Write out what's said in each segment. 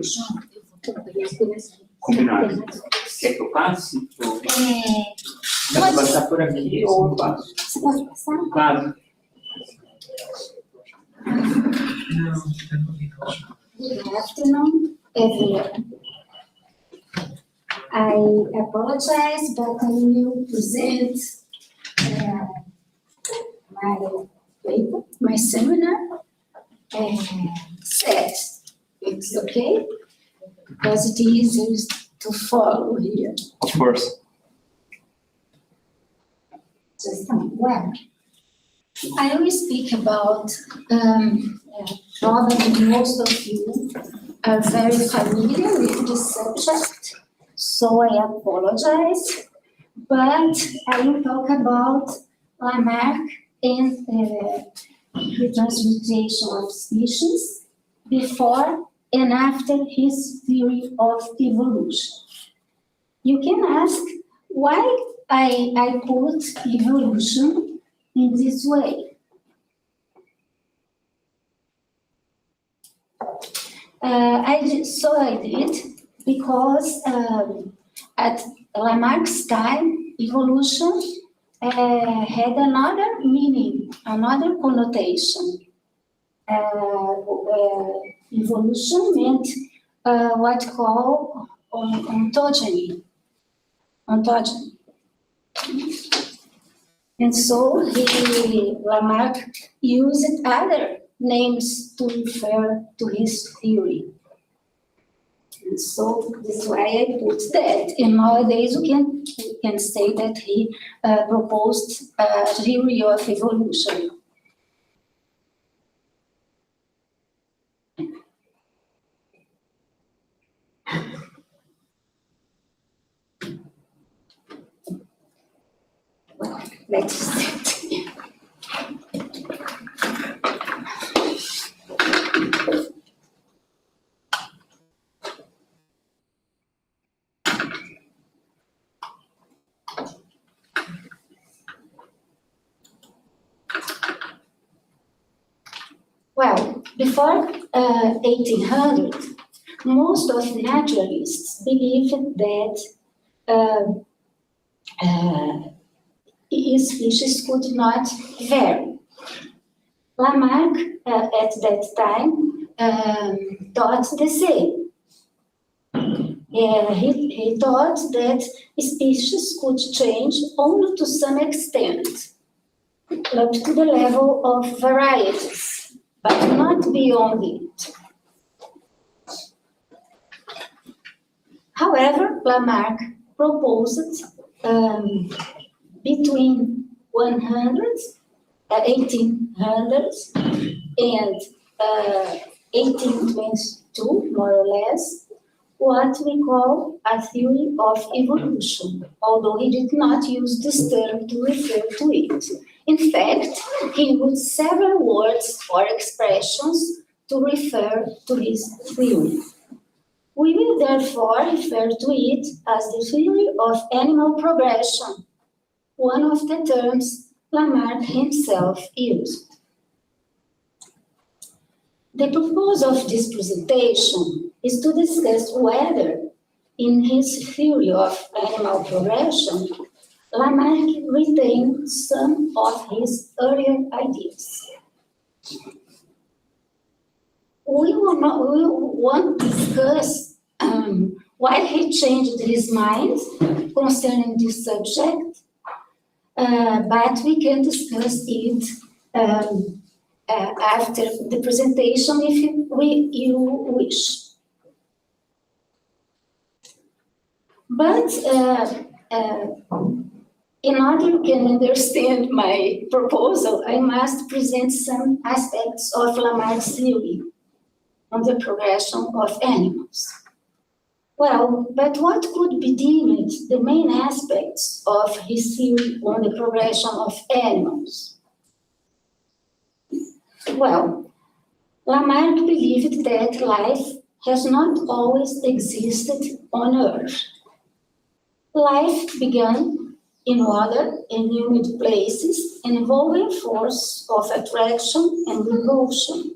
Isso. Combinado. Quer que eu passe? Dá para passar por aqui ou eu passo? Você pode passar? Claro. Good afternoon, everyone. I apologize, but I will present my paper, my seminar, set. It's okay? Because it is easy to follow here. Of course. Just a minute. Well, I will speak about, probably most of you are very familiar with this subject, so I apologize, but I will talk about Lamarck and the transmutation of species before and after his theory of evolution. You can ask why I put evolution in this way. I did because at Lamarck's time, evolution had another meaning, another connotation. Evolution meant what called ontogeny. And so Lamarck used other names to refer to his theory. And so this is why I put that. And nowadays we can say that he proposed a theory of evolution. Well, let's start. Well, before 1800, most of the naturalists believed that species could not vary. Lamarck, at that time, thought the same. He thought that species could change only to some extent, up to the level of varieties, but not beyond it. However, Lamarck proposed between 1800s and 1822, more or less, what we call a theory of evolution, although he did not use this term to refer to it. In fact, he used several words or expressions to refer to his theory. We will therefore refer to it as the theory of animal progression, one of the terms Lamarck himself used. The purpose of this presentation is to discuss whether, in his theory of animal progression, Lamarck retained some of his earlier ideas. We won't discuss why he changed his mind concerning this subject, but we can discuss it after the presentation if you wish. But in order you can understand my proposal, I must present some aspects of Lamarck's theory on the progression of animals. Well, but what could be deemed the main aspects of his theory on the progression of animals? Well, Lamarck believed that life has not always existed on Earth. Life began in water and humid places, involving force of attraction and repulsion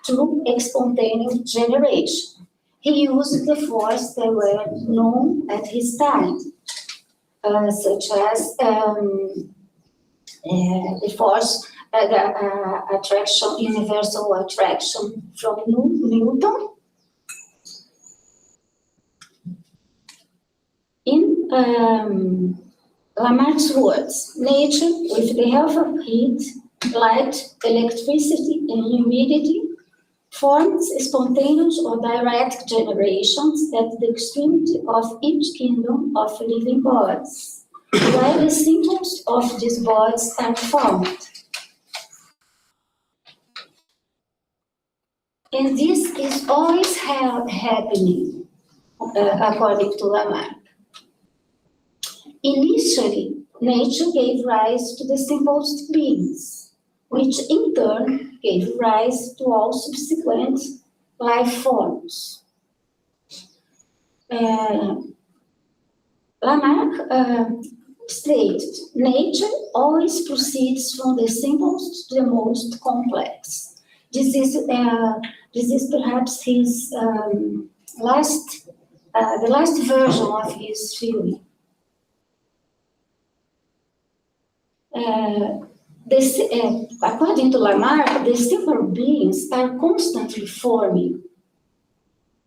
through spontaneous generation, he used the force that were known at his time, such as the force, the attraction, universal attraction from Newton. In Lamarck's words, nature, with the help of heat, light, electricity, and humidity, forms spontaneous or direct generations at the extremity of each kingdom of living bodies, while the symptoms of these bodies are formed. And this is always happening, according to Lamarck. Initially, nature gave rise to the simplest beings, which in turn gave rise to all subsequent life forms. Lamarck stated, nature always proceeds from the simplest to the most complex. This is perhaps his the last version of his theory. According to Lamarck, the simpler beings are constantly forming.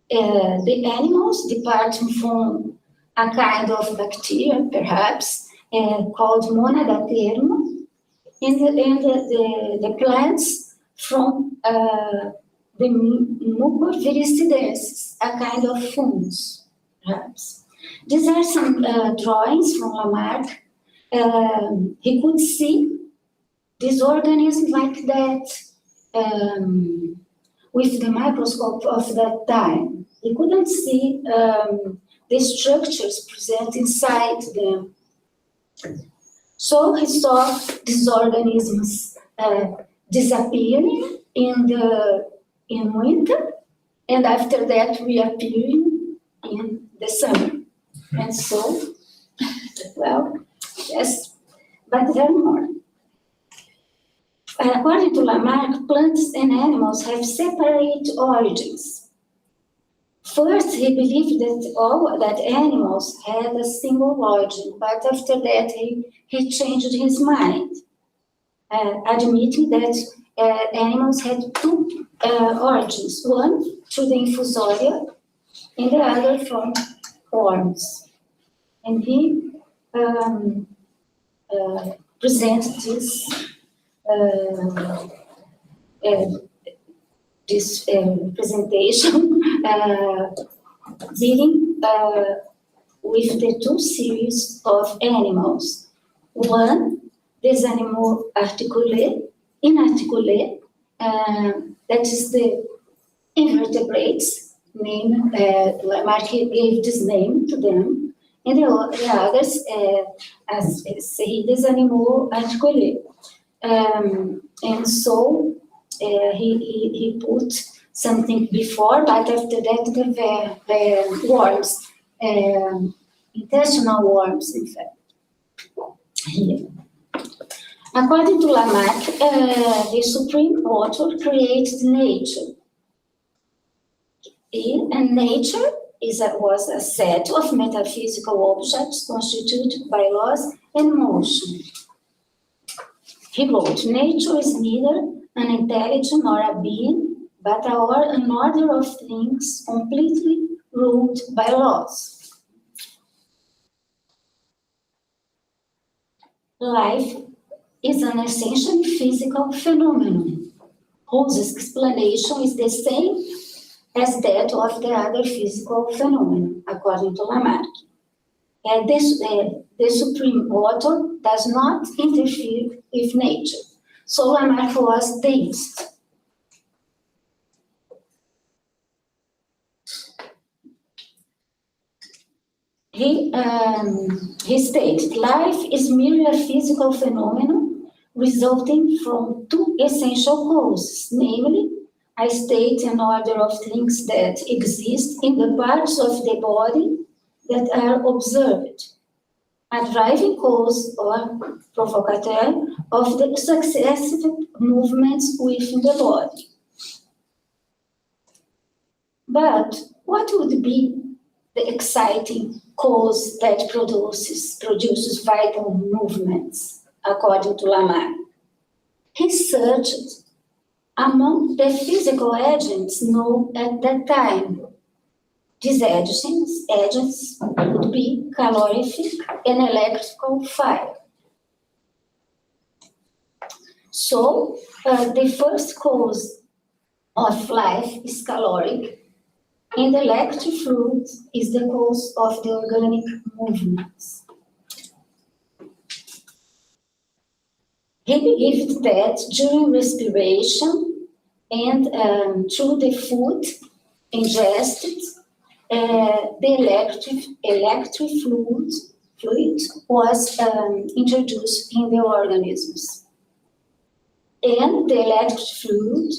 The animals departing from a kind of bacteria, perhaps, called Monodaterma, and the plants from the Mucorviricidensis, a kind of fungus, perhaps. These are some drawings from Lamarck. He could see this organism like that with the microscope of that time. He couldn't see the structures present inside them. So he saw these organisms disappearing in winter, and after that reappearing in the summer. And so, well, yes, but there are more. According to Lamarck, plants and animals have separate origins. First, he believed that animals had a single origin, but after that he changed his mind, admitting that animals had two origins, one through the infusoria and the other from worms. And he presented this presentation dealing with the two series of animals. One, des animaux articulés, inarticulés, that is the invertebrates, name, Lamarck gave this name to them, and the others, as say, des animaux articulés. And so he put something before, but after that the worms, intestinal worms, in fact. Here. According to Lamarck, the supreme author created nature. And nature was a set of metaphysical objects constituted by laws and motion. He wrote, nature is neither an intelligent nor a being, but an order of things completely ruled by laws. Life is an essentially physical phenomenon, whose explanation is the same as that of the other physical phenomena, according to Lamarck. And the supreme author does not interfere with nature. So Lamarck was deist. He stated, life is merely a physical phenomenon resulting from two essential causes, namely, a state and order of things that exist in the parts of the body that are observed, a driving cause or provocateur of the successive movements within the body. But what would be the exciting cause that produces vital movements, according to Lamarck? He searched among the physical agents known at that time. These agents would be calorific and electrical fire. So the first cause of life is caloric, and the electric fluid is the cause of the organic movements. He believed that during respiration and through the food ingested, the electric fluid was introduced in the organisms. And the electric fluid,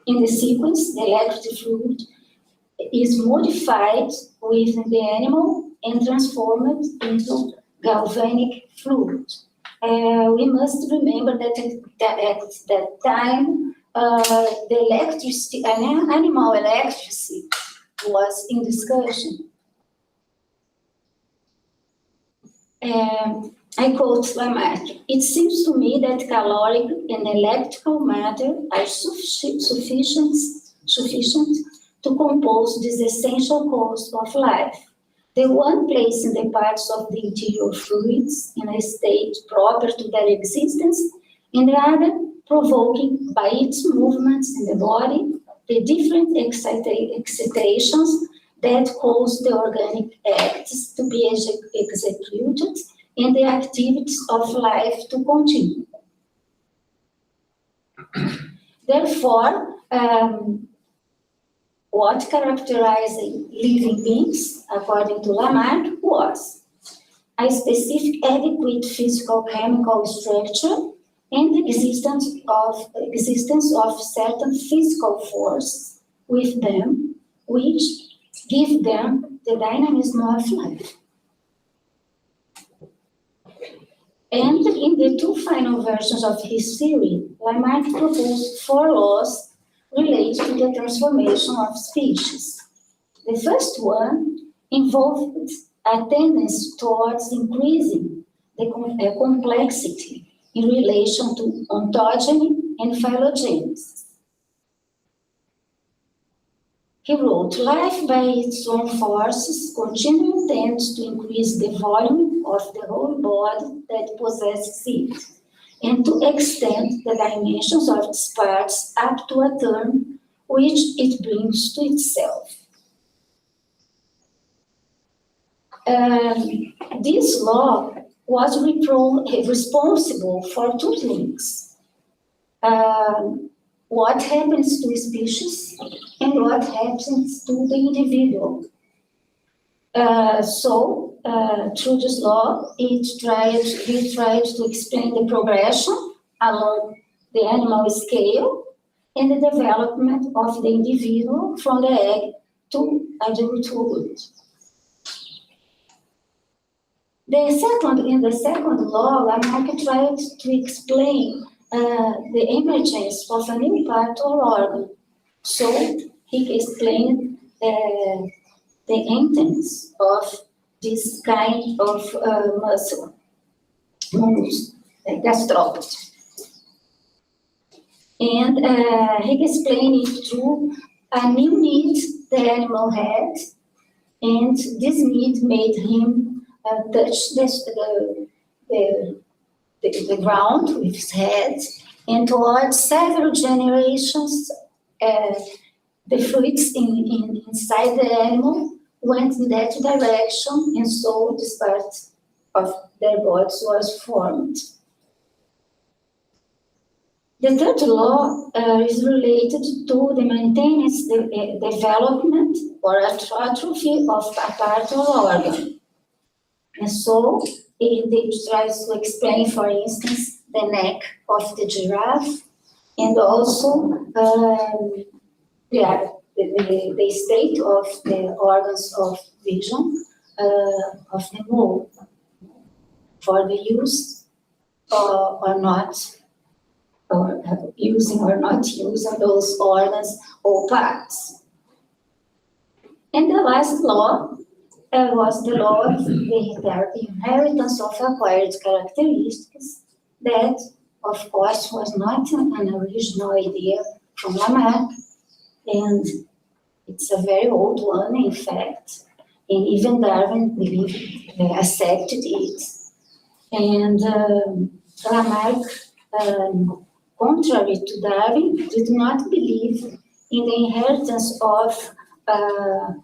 in the sequence, the electric fluid is modified within the animal and transformed into galvanic fluid. We must remember that at that time, the electricity, animal electricity was in discussion. I quote Lamarck, "It seems to me that caloric and electrical matter are sufficient to compose this essential cause of life. The one placing the parts of the interior fluids in a state proper to their existence, and the other provoking by its movements in the body the different excitations that cause the organic acts to be executed and the activities of life to continue. Therefore, what characterized living beings, according to Lamarck, was a specific adequate physical chemical structure and the existence of certain physical force with them, which give them the dynamism of life. And in the two final versions of his theory, Lamarck proposed 4 laws related to the transformation of species. The first one involved a tendency towards increasing the complexity in relation to ontogeny and phylogenesis. He wrote, life by its own forces continually tends to increase the volume of the whole body that possesses it, and to extend the dimensions of its parts up to a term which it brings to itself. This law was responsible for 2 things. What happens to a species and what happens to the individual. Through this law, he tried to explain the progression along the animal scale and the development of the individual from the egg to adulthood. In the second law, Lamarck tried to explain the emergence of a new part or organ. So he explained the intents of this kind of muscle, gastropathy. And he explained it through a new need the animal had, and this need made him touch the ground with his head, and towards several generations, the fluids inside the animal went in that direction, and so this part of their bodies was formed. The third law is related to the maintenance, the development or atrophy of a part or organ. And so it tries to explain, for instance, the neck of the giraffe, and also the state of the organs of vision of the mole for the use or not or using or not using those organs or parts. And the last law was the law of the inheritance of acquired characteristics that, of course, was not an original idea from Lamarck, and it's a very old one, in fact, and even Darwin accepted it. And Lamarck, contrary to Darwin, did not believe in the inheritance of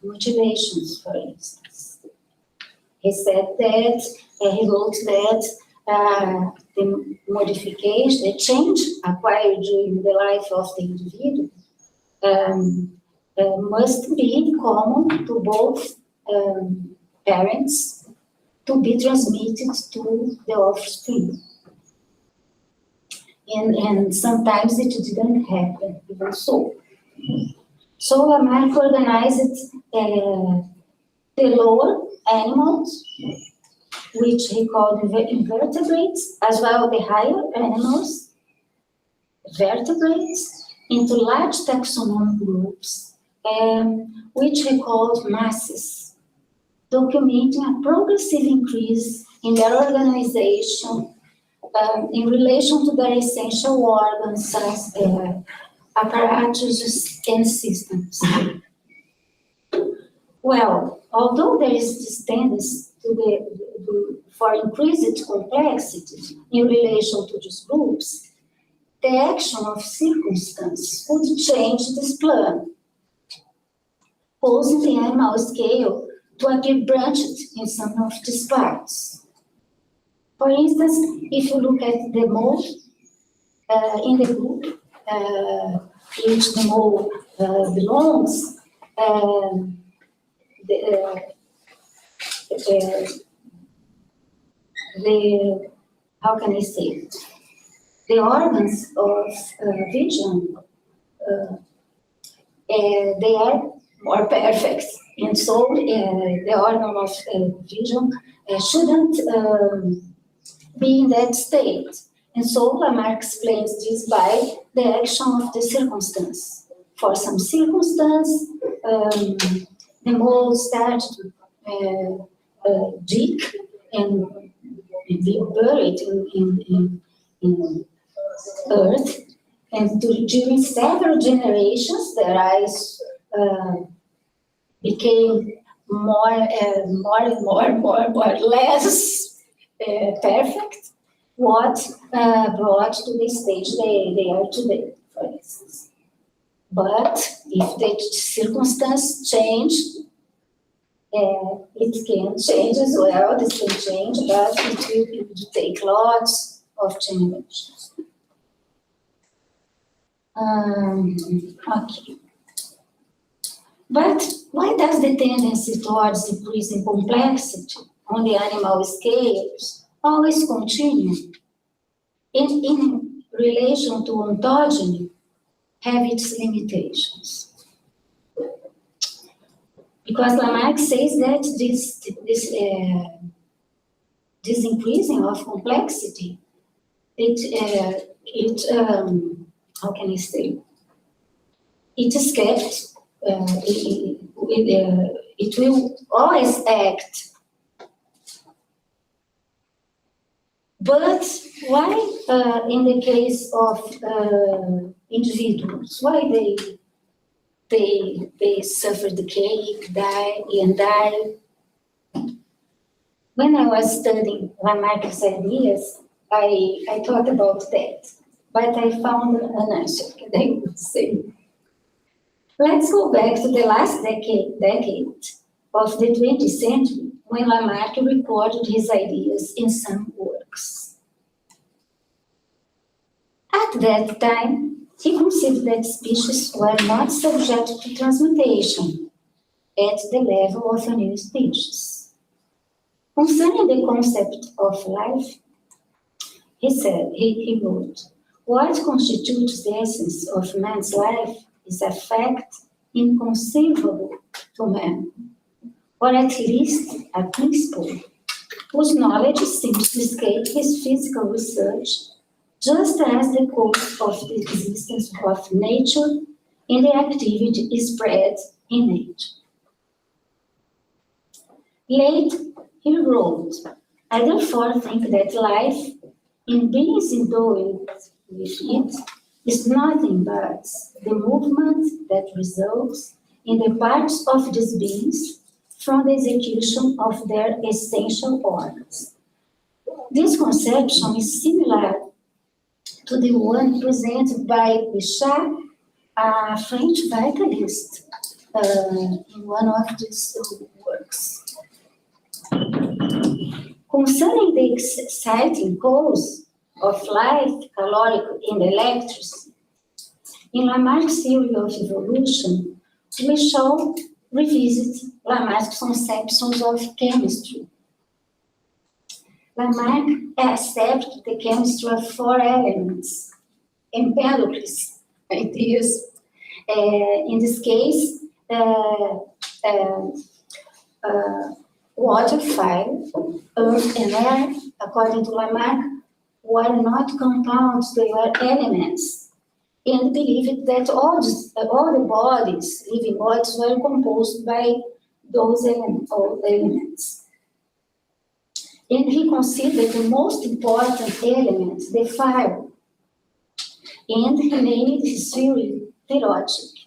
motivations, for instance. He said that, he wrote that the modification, the change acquired during the life of the individual must be common to both parents to be transmitted to the offspring. And sometimes it didn't happen, even so. So Lamarck organized the lower animals, which he called invertebrates, as well the higher animals, vertebrates, into large taxonomic groups, which he called masses, documenting a progressive increase in their organization in relation to their essential organs, apparatus and systems. Well, although there is this tendency for increased complexity in relation to these groups, the action of circumstance would change this plan, causing the animal scale to appear branched in some of these parts. For instance, if you look at the mole in the group which the mole belongs, how can I say, the organs of vision, they are more perfect, and so the organ of vision shouldn't be in that state. And so Lamarck explains this by the action of the circumstance. For some circumstance, the mole starts to dig and be buried in earth, and during several generations, their eyes became more less perfect. What brought to the stage they are today, for instance. But if the circumstance change, it can change as well. This can change, but it will take lots of generations. Okay. But why does the tendency towards increasing complexity on the animal scales always continue? In relation to ontogeny, have its limitations. Because Lamarck says that this increasing of complexity, how can I say? It is kept. It will always act. But why, in the case of individuals, why they suffer decay, die? When I was studying Lamarck's ideas, I thought about that, but I found an answer that I would say. Let's go back to the last decade of the 20th century, when Lamarck recorded his ideas in some works. At that time, he considered that species were not subject to transmutation at the level of a new species. Concerning the concept of life, he said, he wrote, what constitutes the essence of man's life is a fact inconceivable to man, or at least a principle whose knowledge seems to escape his physical research just as the course of the existence of nature and the activity is spread in nature. Late, he wrote, I therefore think that life, in beings endowed with it, is nothing but the movement that results in the parts of these beings from the execution of their essential organs. This conception is similar to the one presented by Bichat, a French vitalist, in one of his works. Concerning the exciting cause of life, caloric and electricity, in Lamarck's theory of evolution, we shall revisit Lamarck's conceptions of chemistry. Lamarck accepted the chemistry of 4 elements, Empedocles ideas. In this case, water, fire, earth, and air, according to Lamarck, were not compounds, they were elements, and believed that all the bodies, living bodies, were composed by those elements. And he considered the most important element, the fire, and he named his theory pyrotic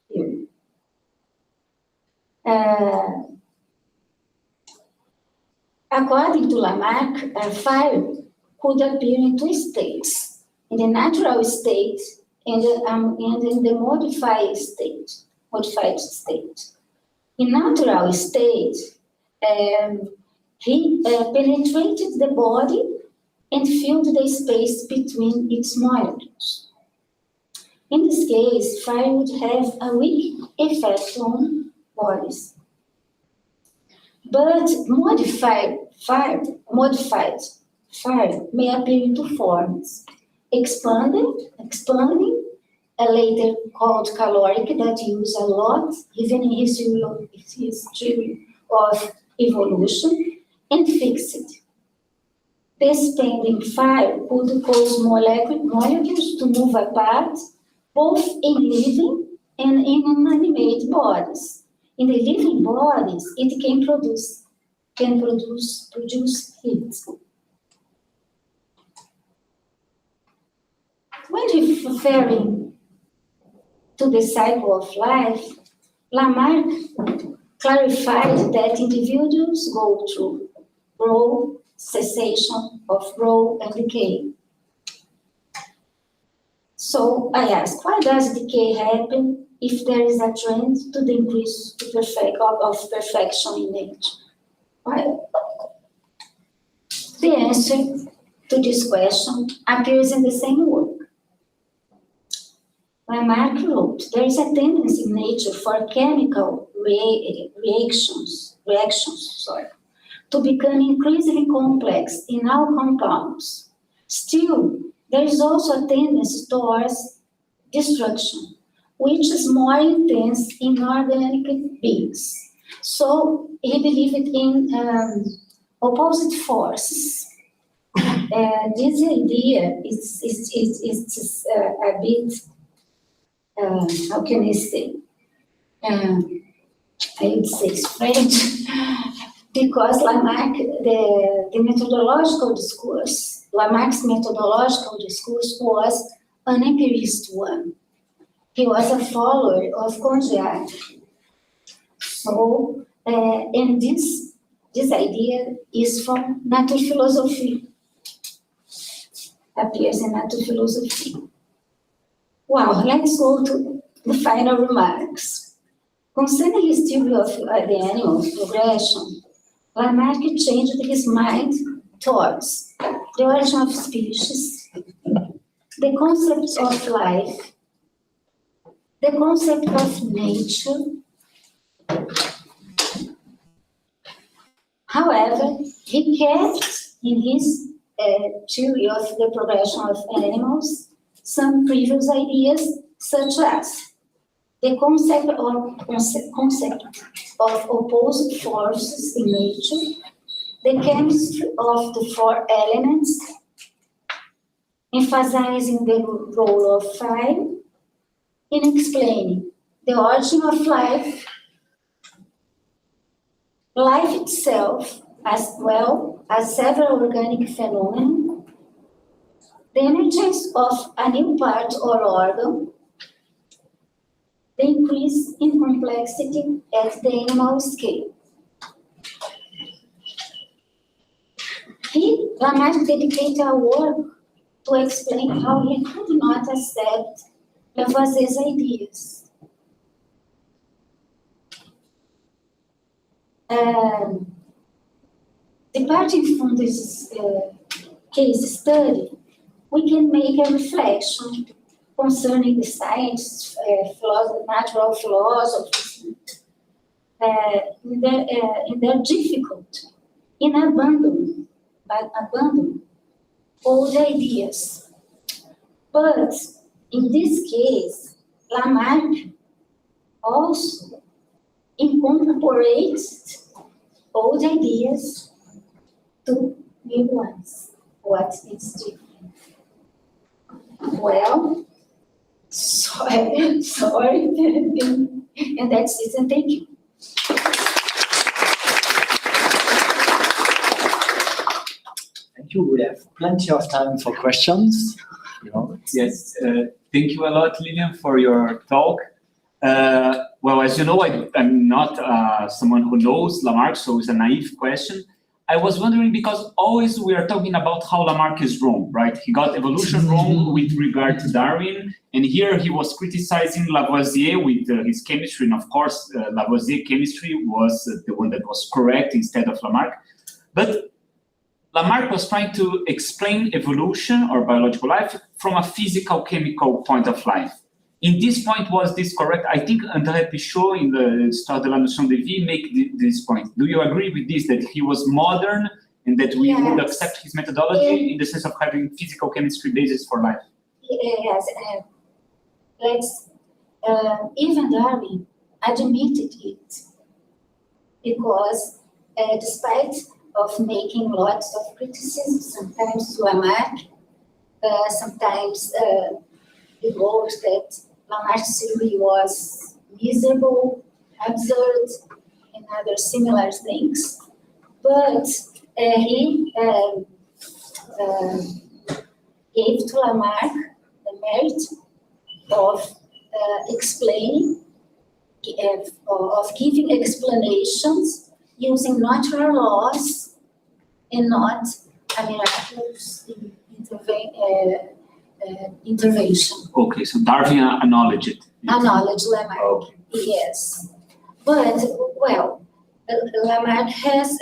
theory. According to Lamarck, fire could appear in 2 states, in the natural state and in the modified state. In natural state, he penetrated the body and filled the space between its molecules. In this case, fire would have a weak effect on bodies. But modified fire may appear in 2 forms: expanding, later called caloric, that used a lot, even in his theory of evolution, and fixed. The expanding fire could cause molecules to move apart, both in living and in inanimate bodies. In the living bodies, it can produce heat. When referring to the cycle of life, Lamarck clarified that individuals go through growth, cessation of growth, and decay. So I ask, why does decay happen if there is a trend to the increase of perfection in nature? Why? The answer to this question appears in the same work. Lamarck wrote, there is a tendency in nature for chemical reactions to become increasingly complex in all compounds. Still, there is also a tendency towards destruction, which is more intense in organic beings. So he believed in opposite forces. This idea is a bit, how can I say? I would say French, because Lamarck, the methodological discourse, Lamarck's methodological discourse was an empirist one. He was a follower of Condillac. So, and this idea is from Naturphilosophie, appears in Naturphilosophie. Wow, let's go to the final remarks. Concerning his theory of the animal progression, Lamarck changed his mind towards the origin of species, the concept of life, the concept of nature. However, he kept in his theory of the progression of animals some previous ideas, such as the concept of opposite forces in nature, the chemistry of the 4 elements, emphasizing the role of fire in explaining the origin of life, life itself, as well as several organic phenomena, the emergence of a new part or organ, the increase in complexity at the animal scale. Lamarck dedicated a work to explain how he could not accept Lavoisier's ideas. Departing from this case study, we can make a reflection concerning the science, natural philosophy, in their difficulty in abandoning old ideas. But in this case, Lamarck also incorporates old ideas to new ones. What is different? Well, sorry, and that's it, and thank you. Thank you. We have plenty of time for questions. Yes, thank you a lot, Lilian, for your talk. Well, as you know, I'm not someone who knows Lamarck, so it's a naive question. I was wondering, because always we are talking about how Lamarck is wrong, right? He got evolution wrong with regard to Darwin, and here he was criticizing Lavoisier with his chemistry, and of course, Lavoisier chemistry was the one that was correct instead of Lamarck. But Lamarck was trying to explain evolution or biological life from a physical chemical point of life. In this point, was this correct? I think André Pichot in the Histoire de la notion de vie make this point. Do you agree with this, that he was modern and that we would accept his methodology in the sense of having physical chemistry basis for life? Yes, even Darwin admitted it, because despite of making lots of criticism, sometimes to Lamarck, sometimes he wrote that Lamarck's theory was miserable, absurd, and other similar things. But he gave to Lamarck the merit of explaining, of giving explanations using natural laws and not a miraculous intervention. Okay, so Darwin acknowledged it. Acknowledged Lamarck, okay. Yes. But, well, Lamarck has,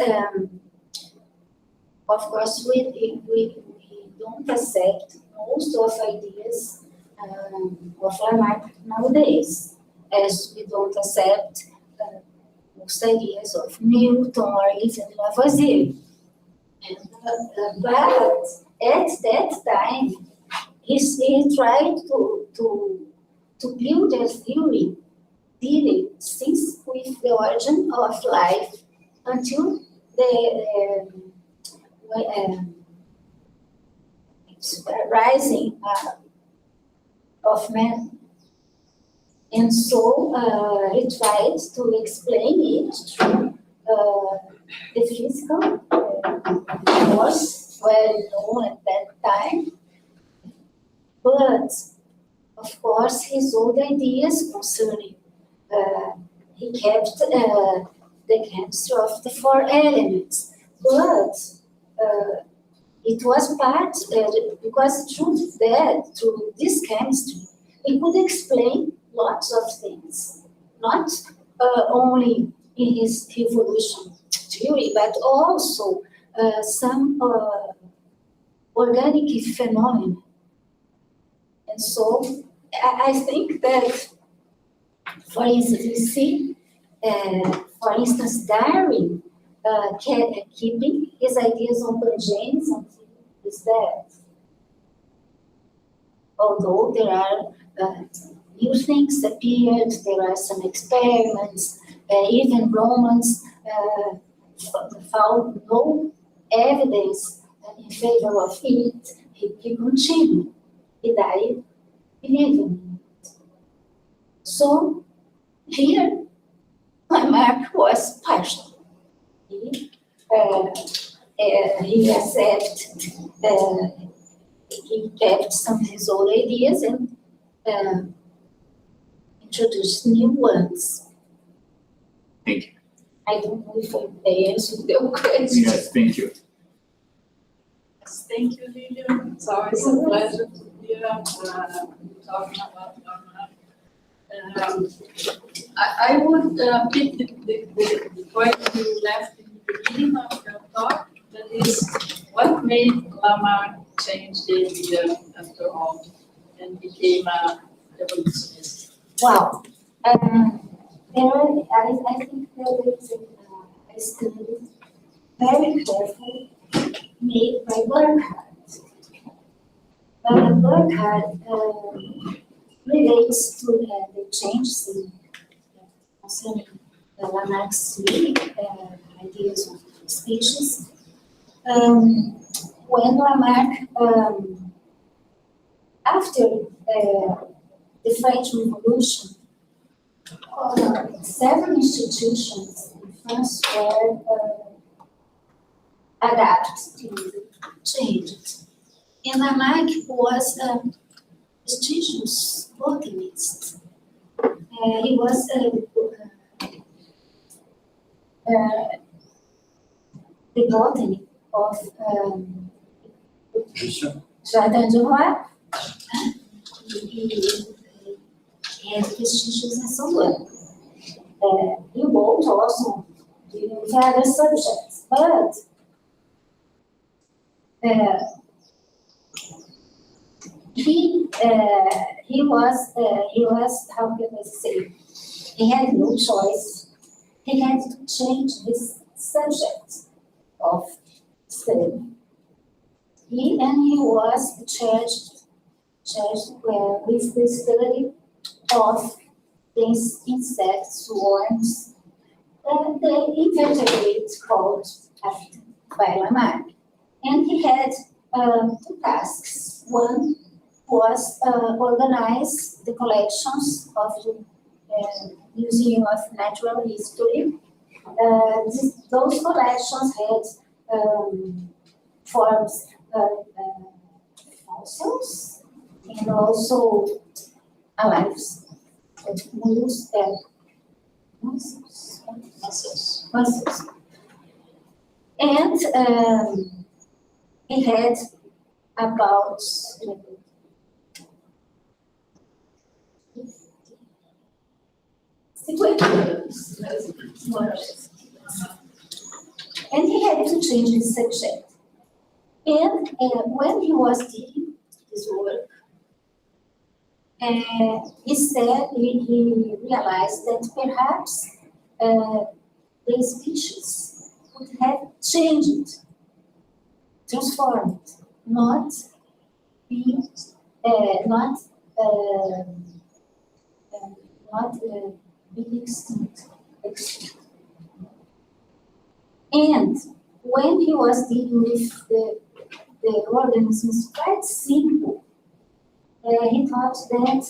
of course, we don't accept most of ideas of Lamarck nowadays, as we don't accept most ideas of Newton or even Lavoisier. But at that time, he tried to build a theory dealing since with the origin of life until the rising of man. And so he tried to explain it through the physical was well known at that time. But, of course, his old ideas concerning, he kept the chemistry of the 4 elements. But it was part, because through this chemistry, he could explain lots of things, not only in his evolution theory, but also some organic phenomena. And so I think that, for instance, we see, for instance, Darwin keeping his ideas on pangenes until his death. Although there are new things appeared, there are some experiments, even Romans found no evidence in favor of it. he continued. He died believing it. So here, Lamarck was partial. He accepted, he kept some of his old ideas and introduced new ones. Thank you. I don't know if I answered the question. Yes, thank you. Yes, thank you, Lilian. It's always a pleasure to be here talking about Lamarck. I would pick the point you left in the beginning of your talk, that is, what made Lamarck change the idea after all and became a evolutionist? Wow. I think there is a study very careful made by Burkhardt. Burkhardt relates to the changes in concerning Lamarck's ideas of species. When Lamarck, after the French Revolution, several institutions in France were adapted, changed. And Lamarck was a prestigious botanist. He was the botany of Jardin du Roi. He had prestigious in Sorbonne. He wrote also the other subjects, but he was how can I say? He had no choice. He had to change his subject of study. He was charged with the study of these insects, worms, and the invertebrates called after by Lamarck. And he had two tasks. One was organize the collections of the Museum of Natural History. Those collections had forms fossils and also alive mussels. And he had about and he had to change his subject. And when he was doing his work, he realized that perhaps the species would have changed, transformed, not being extinct. And when he was dealing with the organisms quite simple, he thought that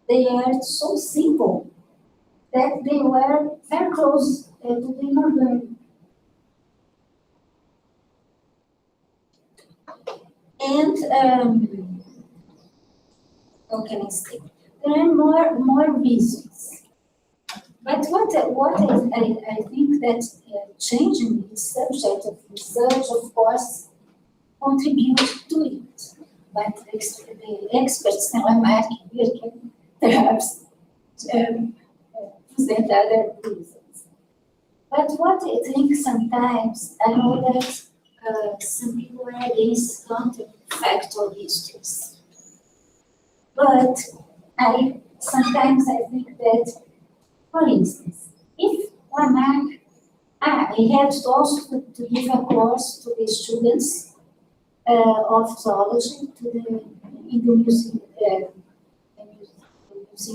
they are so simple that they were very close to the inorganic. And how can I say? There are more reasons. But what I think that changing the subject of research, of course, contributes to it. But the experts in Lamarck here can perhaps present other reasons. But what I think sometimes, I know that some people are against counterfactual histories. But sometimes I think that, for instance, if Lamarck, he had also to give a course to the students of zoology in the Museum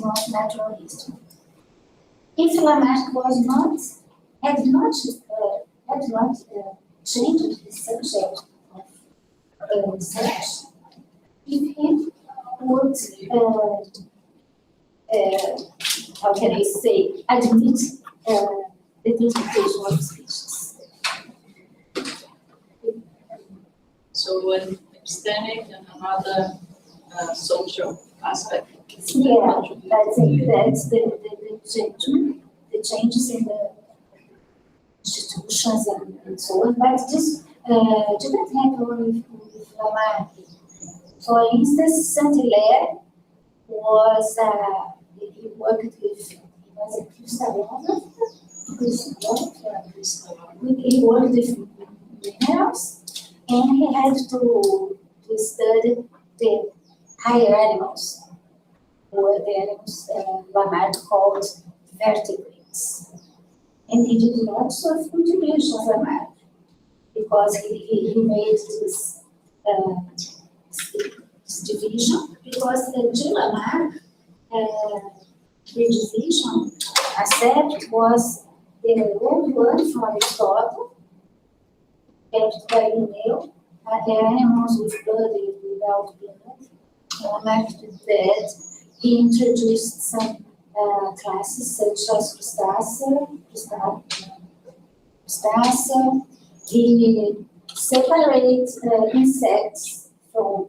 of Natural History. If Lamarck had not changed the subject of research if he would, how can I say, admit the classification of species. So an epistemic and another social aspect. Yeah, I think that's the changes in the institutions and so on, but this didn't happen with Lamarck. For instance, Saint-Hilaire was, he worked with, he was a he worked with minerals, and he had to study the higher animals, or the animals Lamarck called vertebrates. And he did lots of contributions, Lamarck, because he made this division, because Jean Lamarck, the division accept was the old word from Aristotle, kept by Linneo, the animals with blood and without blood. Lamarck did that. He introduced some classes such as crustacea. He separates insects from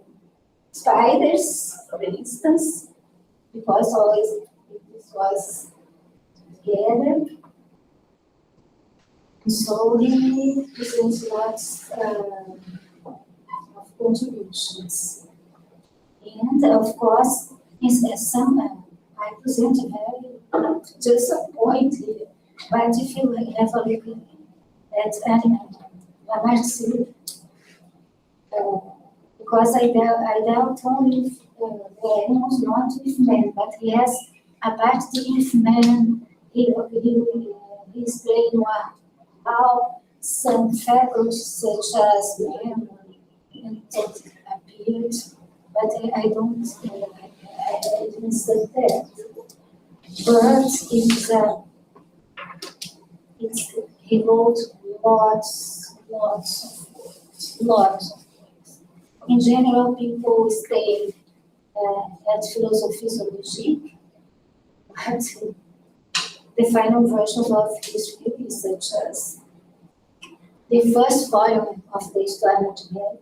spiders, for instance, because always this was together. So he presents lots of contributions. And of course, I present a very just a point here, but if you have a look at Lamarck's theory, because I dealt only with the animals, not with men, but he has a part with men. He explained how some faculties such as memory and appeared, but I didn't study that. But he wrote lots of things. In general, people stay at Philosophie, but the final versions of history, such as the first volume of the Histoire Naturelle,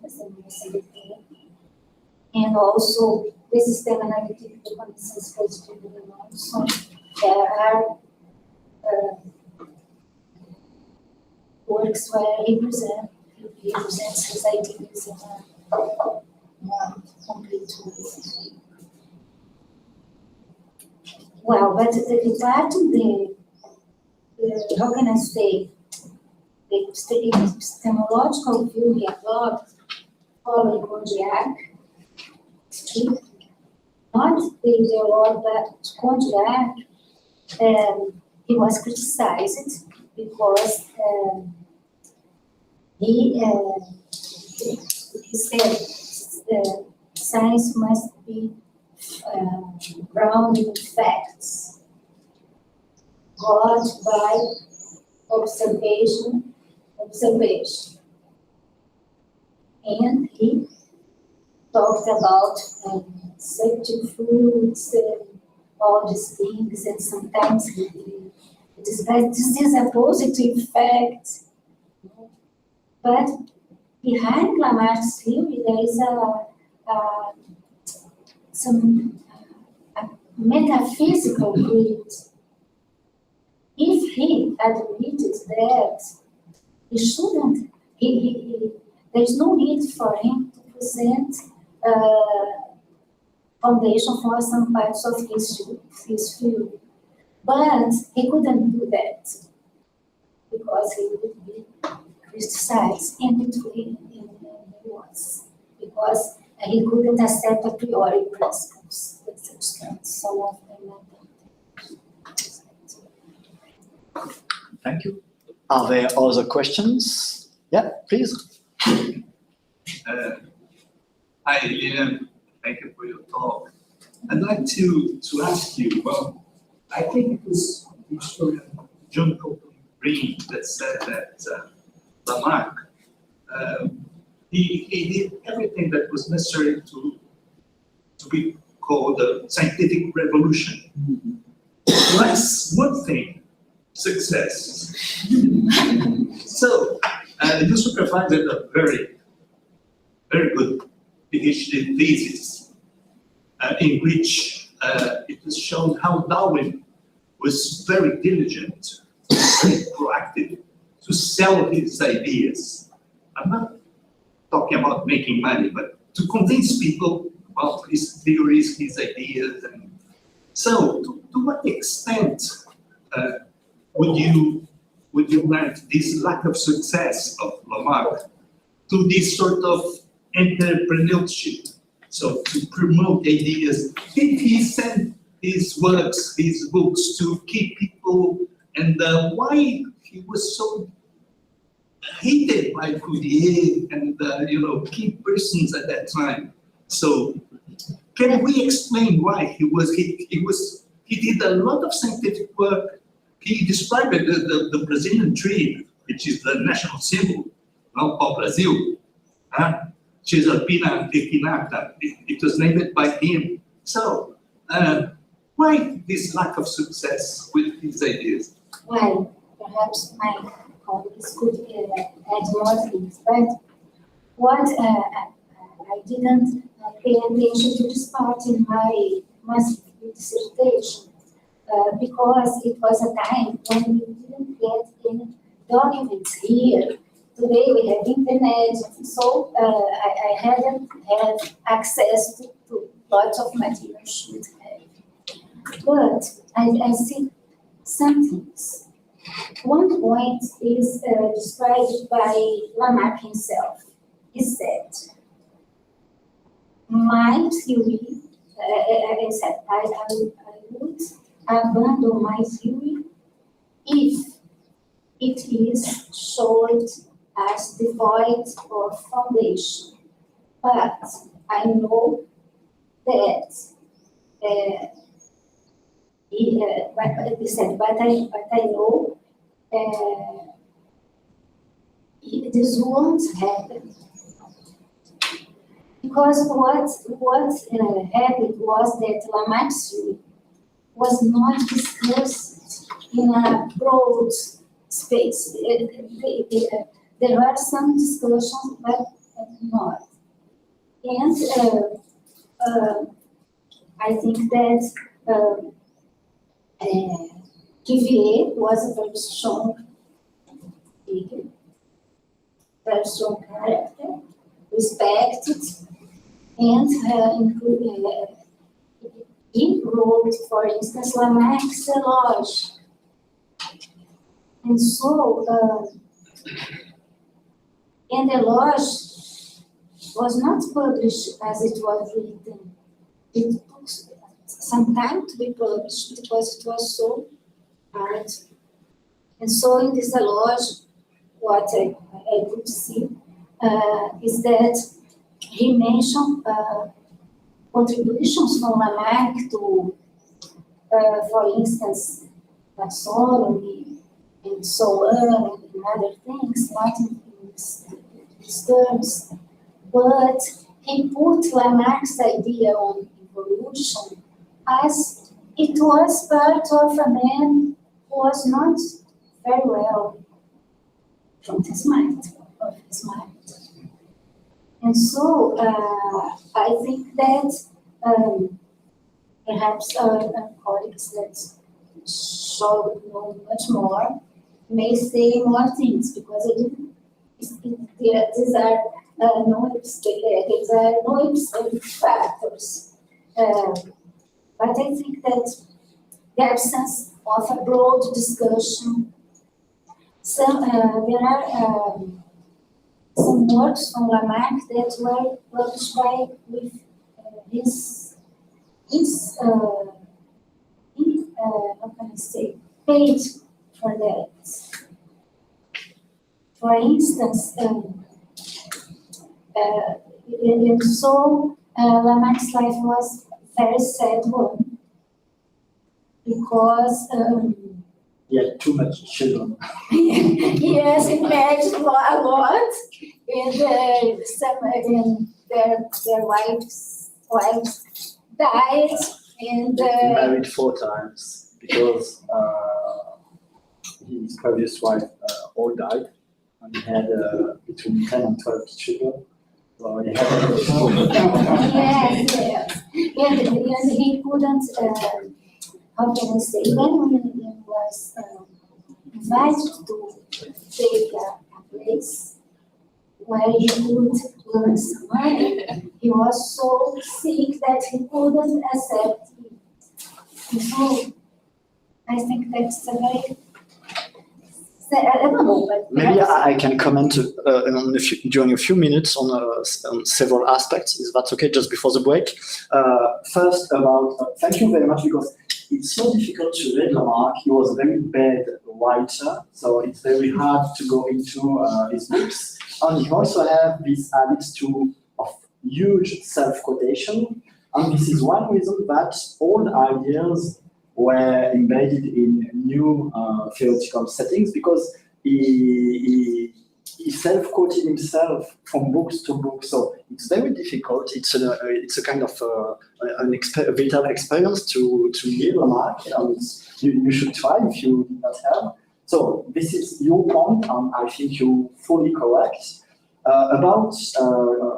and also the Système Analytique de Connaissance Positive de l'Homme. So there are works where he presents his ideas in a complete way. Well, but the part of the how can I say, the epistemological view he adopted following Condillac, not the ideologue, but Condillac, he was criticized because he said science must be grounded in facts, God by observation. And he talked about subterfuges and all these things, and sometimes this is a positive fact. But behind Lamarck's theory, there is some metaphysical grid. If he admitted that, he shouldn't, there's no need for him to present foundation for some parts of his theory. But he couldn't do that because he would be criticized, and he was, because he couldn't accept a priori principles, some of them like that. Thank you. Are there other questions? Yeah, please. Hi, Lilian. Thank you for your talk. I'd like to ask you, well, I think it was the historian John Colton Green that said that Lamarck, he did everything that was necessary to be called a scientific revolution. Plus one thing, success. So you supervised a very, very good PhD thesis in which it was shown how Darwin was very diligent, very proactive to sell his ideas. I'm not talking about making money, but to convince people about his theories, his ideas. And so, to what extent would you rank this lack of success of Lamarck to this sort of entrepreneurship? So, to promote ideas, did he send his works, his books to key people, and why he was so hated by Fourier and key persons at that time? So can we explain why he did a lot of scientific work? He described the Brazilian tree, which is the national symbol of Brazil. Cisalpina declinata. It was named by him. So why this lack of success with these ideas? Well, perhaps my colleagues could add more things, but what I didn't pay attention to this part in my master's dissertation because it was a time when we didn't get any documents here. Today we have internet, so I hadn't had access to lots of materials. But I see some things. One point is described by Lamarck himself. He said, my theory, I said, I would abandon my theory if it is showed as devoid of foundation. But I know that he said, but I know this won't happen. Because what happened was that Lamarck's theory was not discussed in a broad space. There were some discussions, but not. And I think that Cuvier was a very strong figure, very strong character, respected, and he wrote, for instance, Lamarck's Eloge. And so, and Eloge was not published as it was written. It took some time to be published because it was so hard. And so in this Eloge, what I could see is that he mentioned contributions from Lamarck to, for instance, taxonomy and so on, and other things, not in these terms. But he put Lamarck's idea on evolution as it was part of a man who was not very well from his mind, of his mind. And so I think that perhaps colleagues that should know much more may say more things because these are no factors. But I think that the absence of a broad discussion, there are some works from Lamarck that were published with his how can I say, paid for that. For instance, and so Lamarck's life was a very sad one because He had too much children. he has imagined a lot, and some and their wives died, and Married 4 times because his previous wife all died, and he had between 10 and 12 children. So he had yes, and he couldn't. How can I say? When he was invited to take a place where he could learn some money, he was so sick that he couldn't accept it. So I think that's a very, I don't know, but Maybe I can comment during a few minutes on several aspects, if that's okay, just before the break. First, about thank you very much, because it's so difficult to read Lamarck. He was a very bad writer, so it's very hard to go into his books. And he also had this habit of huge self-quotation, and this is one reason that old ideas were embedded in new theoretical settings, because he self-quoted himself from books to books. So it's very difficult. It's a kind of a vital experience to read Lamarck, and you should try if you did not have. So this is your point, and I think you're fully correct. About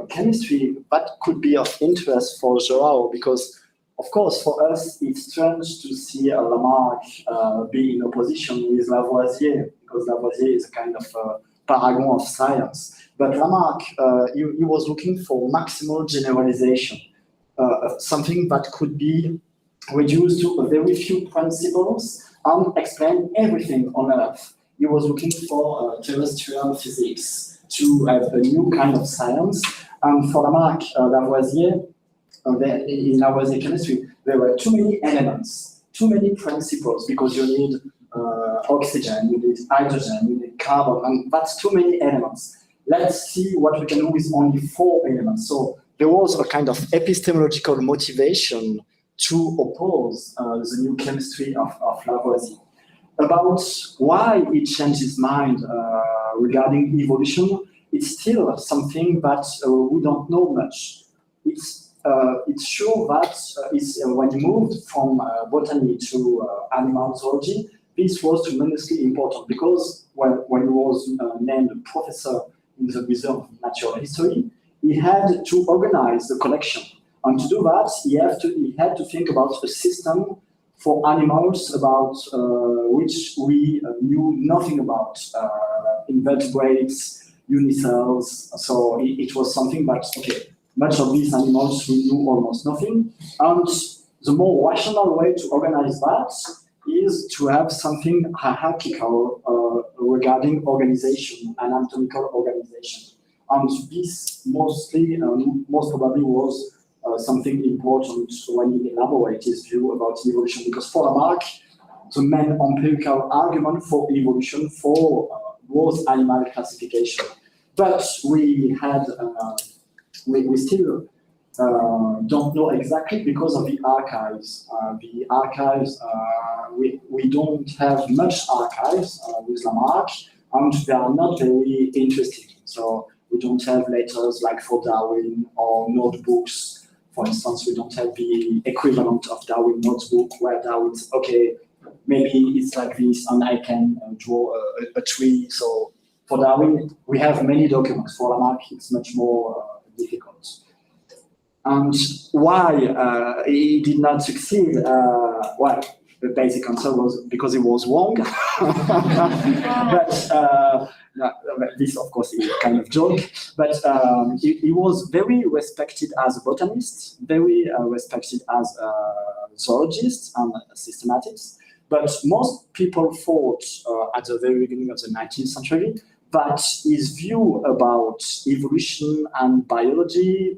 chemistry, that could be of interest for Joao, because of course, for us, it's strange to see Lamarck be in opposition with Lavoisier, because Lavoisier is a kind of paragon of science. But Lamarck, he was looking for maximal generalization, something that could be reduced to a very few principles and explain everything on Earth. He was looking for terrestrial physics, to have a new kind of science. And for Lamarck, Lavoisier, in Lavoisier chemistry, there were too many elements, too many principles, because you need oxygen, you need hydrogen, you need carbon, and that's too many elements. Let's see what we can do with only 4 elements. So there was a kind of epistemological motivation to oppose the new chemistry of Lavoisier. About why he changed his mind regarding evolution, it's still something that we don't know much. It's sure that when he moved from botany to animal zoology, this was tremendously important, because when he was named professor in the Museum of Natural History, he had to organize the collection. And to do that, he had to think about a system for animals about which we knew nothing about, invertebrates, unicells. So it was something that, okay, much of these animals we knew almost nothing. And the more rational way to organize that is to have something hierarchical regarding organization, anatomical organization. And this most probably was something important when he elaborated his view about evolution, because for Lamarck, the main empirical argument for evolution was animal classification. But we still don't know exactly because of the archives. We don't have much archives with Lamarck, and they are not very interesting. So we don't have letters like for Darwin or notebooks. For instance, we don't have the equivalent of Darwin notebook where Darwin's, okay, maybe it's like this and I can draw a tree. So for Darwin, we have many documents. For Lamarck, it's much more difficult. And why he did not succeed? Well, the basic answer was because he was wrong. But this, of course, is kind of joke. But he was very respected as a botanist, very respected as a zoologist and systematist. But most people thought at the very beginning of the 19th century that his view about evolution and biology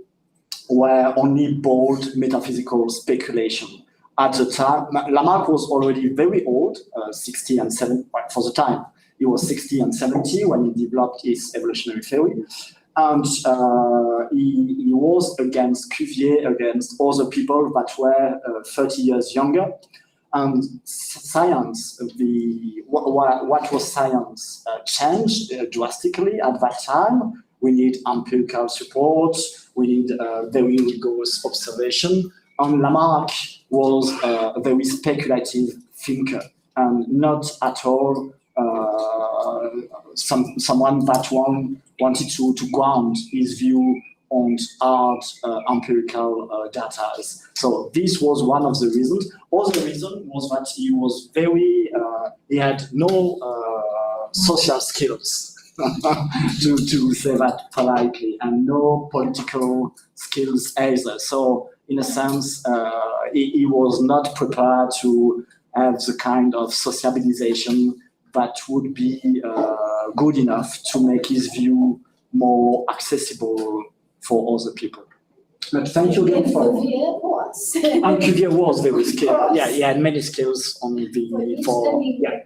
were only bold metaphysical speculation. At the time, Lamarck was already very old, 60 and 70 for the time. He was 60 and 70 when he developed his evolutionary theory. And he was against Cuvier, against other people that were 30 years younger. And science, what was science changed drastically at that time. we need empirical support, we need very rigorous observation. And Lamarck was a very speculative thinker, and not at all someone that wanted to ground his view on hard empirical data. So this was one of the reasons. Other reason was that he was very, he had no social skills, to say that politely, and no political skills either. So in a sense, he was not prepared to have the kind of sociabilization that would be good enough to make his view more accessible for other people. But thank you again for. Cuvier was. And Cuvier was very skilled. Yeah, he had many skills on the for. Yeah.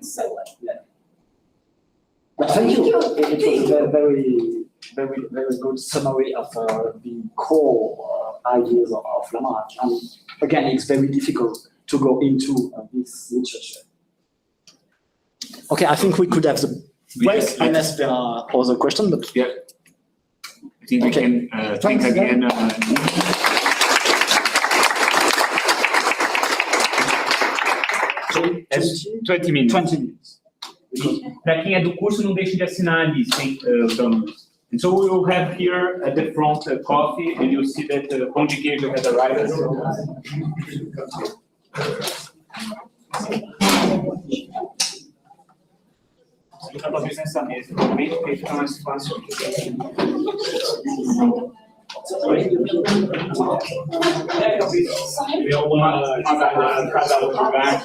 But thank you. It was a very good summary of the core ideas of Lamarck. And again, it's very difficult to go into this literature. Okay, I think we could have the break unless there are other questions. But yeah, I think we can thank Thanks, again. 20 minutes. 20 minutes. Para quem é do curso, não deixe de assinar ali, os downloads. And so we will have here at the front coffee, and you'll see that Pão de Queijo has arrived. Talvez nessa mesa, também, porque fica mais fácil. Talvez ver alguma cada lugar.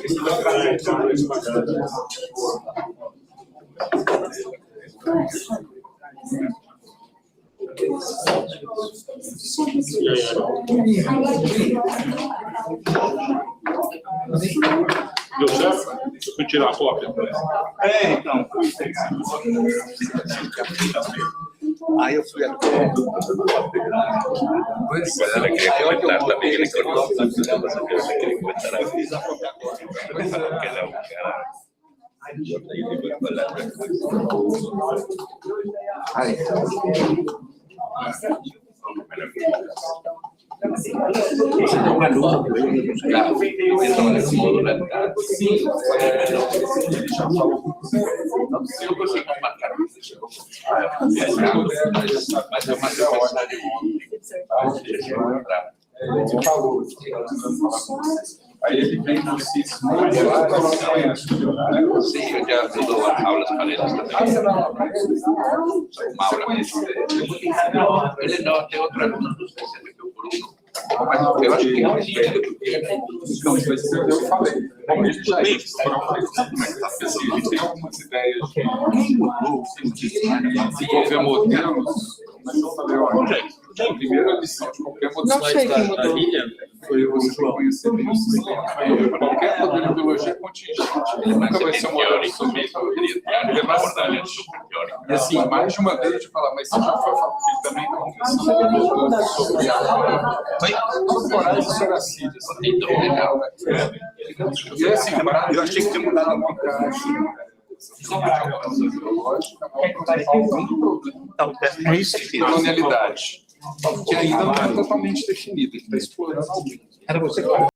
Deu certo? Deixa eu tirar a cópia. Então. Aí eu fui até. Pois é, ela queria comentar também, ele cortou tudo, né? Mas ela queria comentar a vida. Porque ela é um cara. Eu consigo marcar mas é uma capacidade Aí ele vem no CIS, sim, eu já dou aulas para eles também. Uma aula mesmo. Ele não tem outra coisa que o Bruno. Mas eu acho que é um espelho, porque eu falei, bom, ele já é como é que está pesquisa, ele tem algumas ideias de desenvolver modelos, mas eu falei, olha, a primeira lição de qualquer modelo da Lilian foi você reconhecer bem o sistema. Qualquer modelo de biologia é contingente, ele nunca vai ser um modelo sobre isso, ele é mais abordagem teórica. E assim, mais de uma vez eu te falar, mas você já foi falar que ele também não conversou sobre a coragem de ser acídea, é legal, né? E assim, eu achei que tinha mudado alguma coisa. é isso que colonialidade, que ainda não é totalmente definida, ele está explorando alguém.